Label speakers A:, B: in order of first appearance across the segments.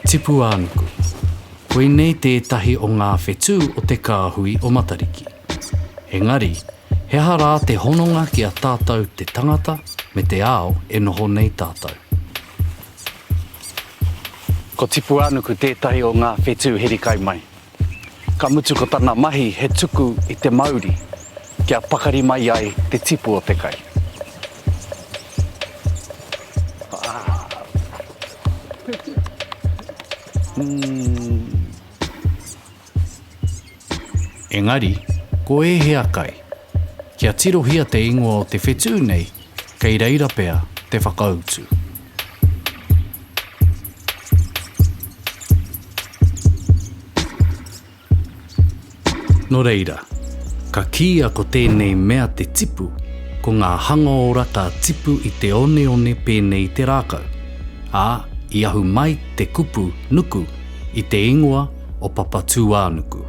A: Tipu Ānuku. Koe nei tētahi o ngā whetū o te kāhui o Matariki. Engari, he hara te hononga ki a tātou te tangata me te ao e noho nei tātou.
B: Ko Tipu Ānuku tētahi o ngā whetū heri kai mai. Ka mutu ko tana mahi he tuku i te Māori, kia pakari mai ai te tipu o te kai.
A: Engari, ko e hea kai. Kia tirohia te ingoa o te whetū nei, kei reira pea te whakautu. No reira, ka kia ko tēnei mea te tipu, ko ngā hanga o raka tipu i te one pēnei te rākau, ā i ahu mai te kupu nuku i te ingoa o Papatū Ānuku.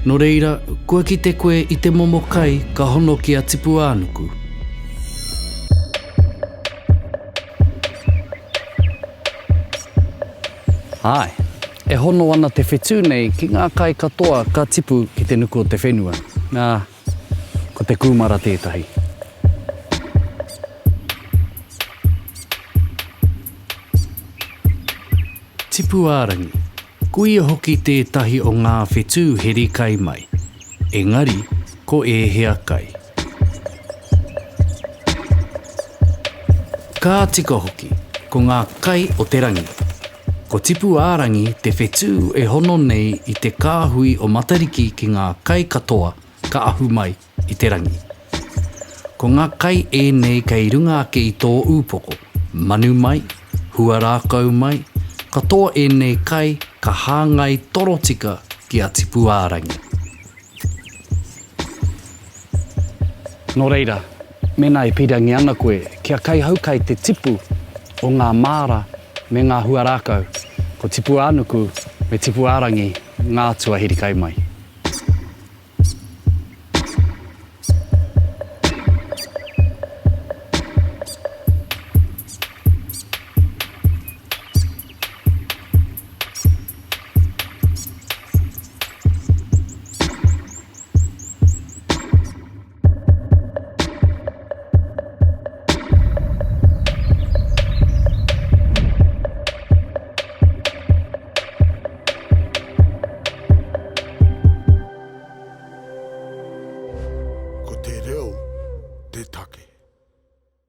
A: No reira, kua ki te koe i te momo kai ka hono ki a Tipu Ānuku. Ai, e hono ana te whetū nei ki ngā kai katoa ka tipu ki te nuku o te whenua. Nā, ko te kūmara tētahi. Tipu ārangi, kuia hoki tētahi o ngā whetū heri kai mai. Engari, ko e hea kai. Ka tika hoki, ko ngā kai o te rangi. Ko Tipu ārangi te whetū e hono nei i te kāhui o Matariki ki ngā kai katoa ka ahu mai i te rangi. Ko ngā kai e nei kei runga ake i tō upoko, manu mai, hua rākau mai, katoa e nei kai ka hāngai torotika ki a Tipu ārangi. No reira, mena e pirangi ana koe kia kai haukai te tipu o ngā māra me ngā hua rākau, ko Tipu Ānuku me Tipu ārangi ngā tua hiri kai mai.
C: Ko te reo